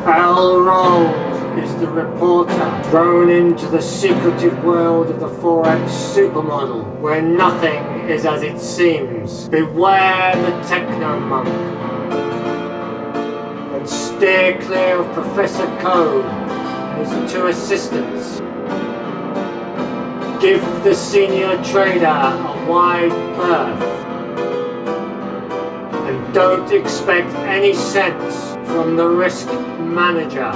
Barrel rolls is the reporter thrown into the secretive world of the Forex Super Model, where nothing is as it seems. Beware the techno-monk, and steer clear of Professor Code and his two assistants. Give the senior trader a wide berth, and don't expect any sense from the risk manager.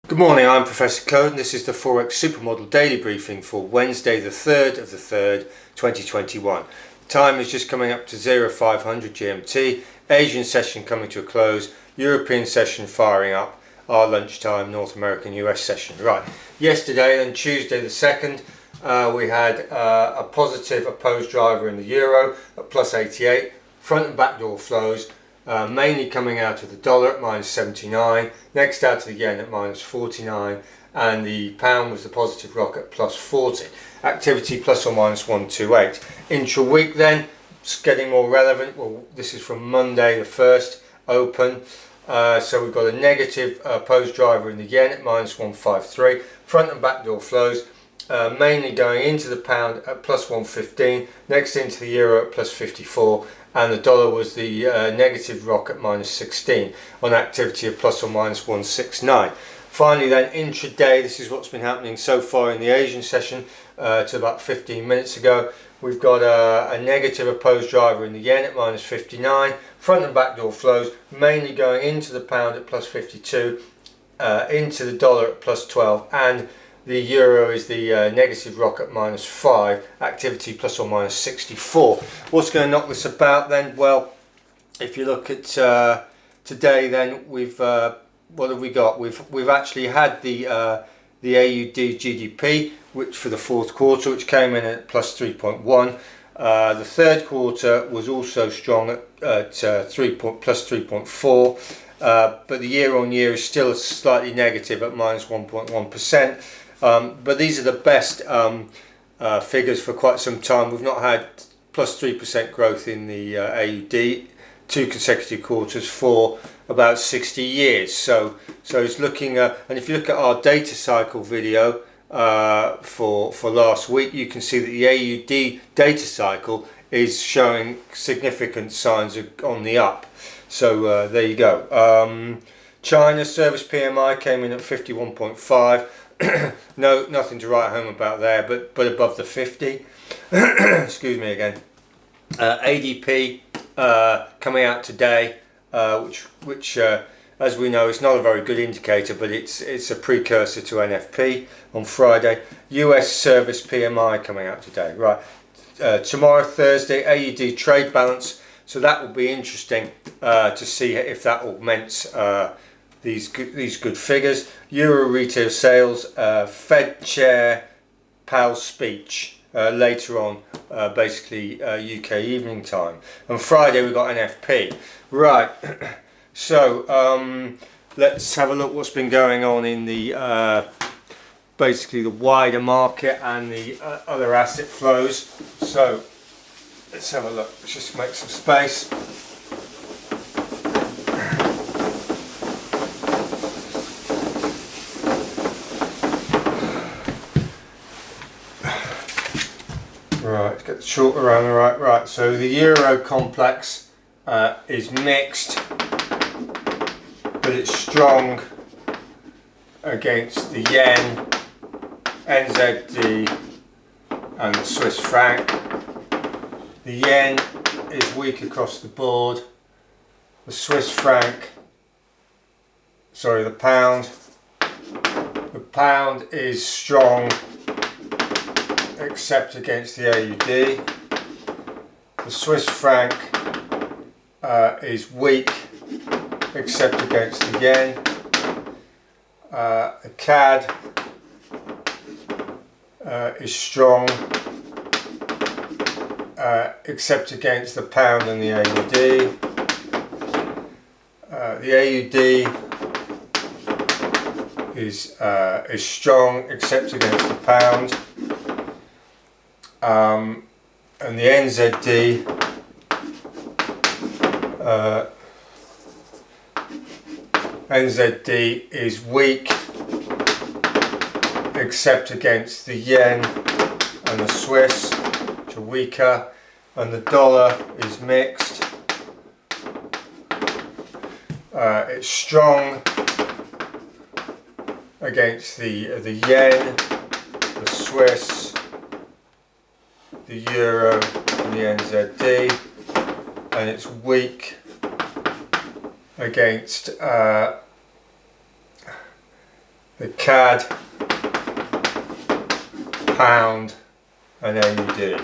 Good morning, I'm Professor Code and this is the Forex Super Model daily briefing for Wednesday the 3rd of the 3rd, 2021. The time is just coming up to 0500 GMT, Asian session coming to a close, European session firing up, our lunchtime North American US session. Right, yesterday and Tuesday the 2nd, we had a positive opposed driver in the euro at plus 88, front and back door flows, mainly coming out of the dollar at minus 79, next out to the yen at minus 49, and the pound was the positive rock at plus 40. Activity plus or minus 128. Intra-week then, it's getting more relevant. Well, this is from Monday the 1st, open. So we've got a negative opposed driver in the yen at minus 153, front and back door flows. Mainly going into the pound at plus 115, next into the euro at plus 54, and the dollar was the negative rock at minus 16 on activity of plus or minus 169. Finally then, intraday, this is what's been happening so far in the Asian session to about 15 minutes ago. We've got a negative opposed driver in the yen at minus 59, front and back door flows mainly going into the pound at plus 52, into the dollar at plus 12, and the euro is the negative rock at minus 5, activity plus or minus 64. What's going to knock this about then? Well, if you look at today, then we've what have we got? We've actually had the AUD GDP, which for the fourth quarter, which came in at plus 3.1. The third quarter was also strong at plus 3.4, but the year on year is still slightly negative at minus 1.1%. But these are the best figures for quite some time. We've not had plus 3% growth in the AUD, 2 consecutive quarters for about 60 years. So it's looking, and if you look at our data cycle video for last week, you can see that the AUD data cycle is showing significant signs on the up. So there you go. China service PMI came in at 51.5. No, nothing to write home about there, but above the 50. Excuse me again. ADP coming out today, which as we know is not a very good indicator, but it's a precursor to NFP on Friday. US service PMI coming out today. Right. Tomorrow, Thursday, AUD trade balance. So that will be interesting to see if that augments these good figures. Euro retail sales, Fed Chair Powell's speech later on, basically UK evening time. And Friday we got NFP. Right, so let's have a look what's been going on in the basically the wider market and the other asset flows. So let's have a look. Let's just make some space. Right, let's get the chart around the right. So the euro complex is mixed, but it's strong against the yen, NZD, and the Swiss franc. The yen is weak across the board. The Swiss franc, sorry, the pound. The pound is strong except against the AUD. The Swiss franc is weak except against the yen. The CAD is strong except against the pound and the AUD. The AUD is strong except against the pound. And the NZD NZD is weak except against the yen and the Swiss, which are weaker, and the dollar is mixed. It's strong against the yen, the Swiss, the euro and the NZD, and it's weak against the CAD, pound and AUD.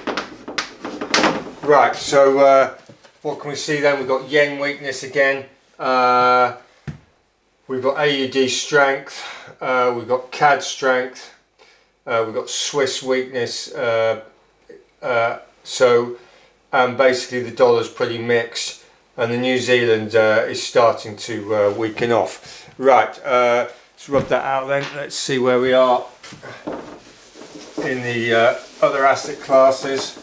Right, so what can we see then? We've got yen weakness again, we've got AUD strength, we've got CAD strength, we've got Swiss weakness, so basically the dollar's pretty mixed, and the New Zealand is starting to weaken off. Right, let's rub that out then. Let's see where we are in the other asset classes.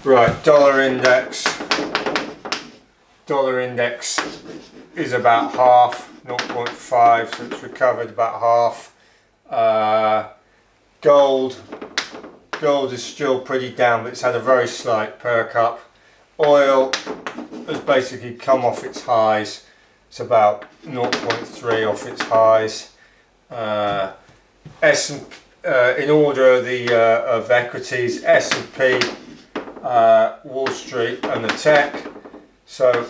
Right, dollar index is about half, 0.5, so it's recovered about half. Gold is still pretty down, but it's had a very slight perk up. Oil has basically come off its highs, it's about 0.3 off its highs. In order of equities, S&P, Wall Street and the tech. So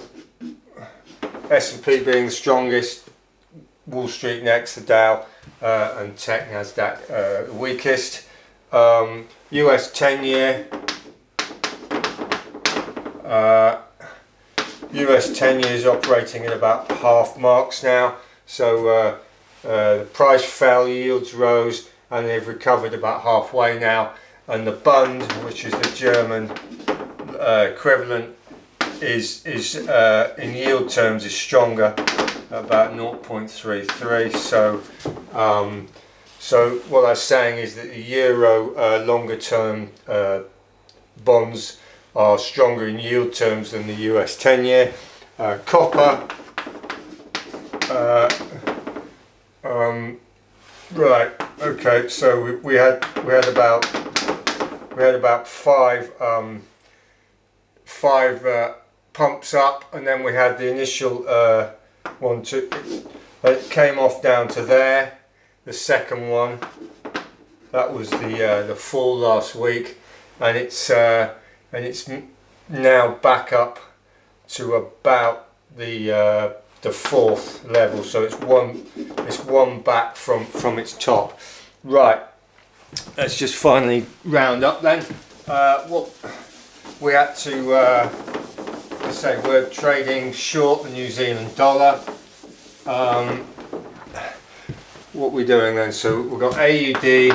S&P being the strongest, Wall Street next, the Dow, and tech, Nasdaq the weakest. US 10-year, US 10-year is operating at about half marks now. So the price fell, yields rose, and they've recovered about halfway now. And the Bund, which is the German equivalent, is in yield terms is stronger, about 0.33. So what I was saying is that the euro longer term bonds are stronger in yield terms than the US 10-year. Copper, right, okay, so we had about five pumps up, and then we had the initial it came off down to there. The second one, that was the fall last week, and it's now back up to about the fourth level. So it's one back from its top. Right. Let's just finally round up then. What we had to say, we're trading short the New Zealand dollar. What we're doing then, so we've got AUD,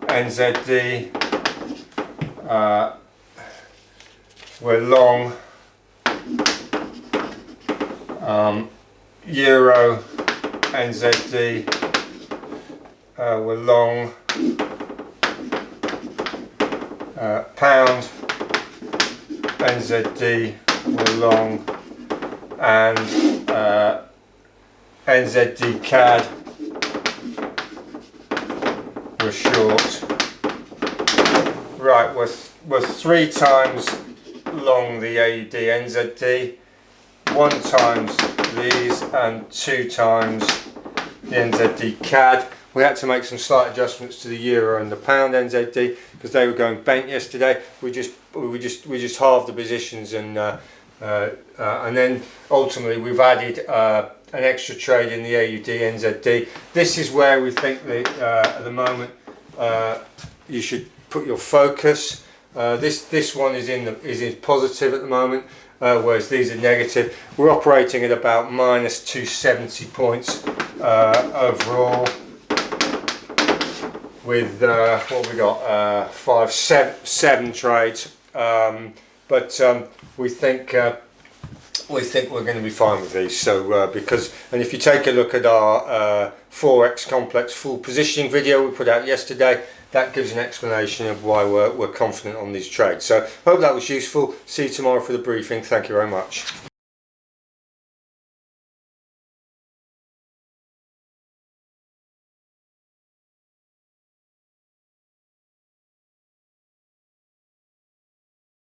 NZD, we're long, Euro, NZD, we're long, pound, NZD, we're long, and NZD CAD, we're short. Right, we're 3 times long the AUD NZD, 1 times these, and 2 times the NZD CAD. We had to make some slight adjustments to the euro and the pound NZD because they were going bent yesterday. We just halved the positions, and then ultimately we've added an extra trade in the AUD NZD. This is where we think that at the moment you should put your focus. This one is in positive at the moment, whereas these are negative. We're operating at about minus 270 points overall, with what we got, 7 trades, but we think we're going to be fine with these. So and if you take a look at our Forex complex full positioning video we put out yesterday, that gives an explanation of why we're confident on these trades. So hope that was useful. See you tomorrow for the briefing. Thank you very much.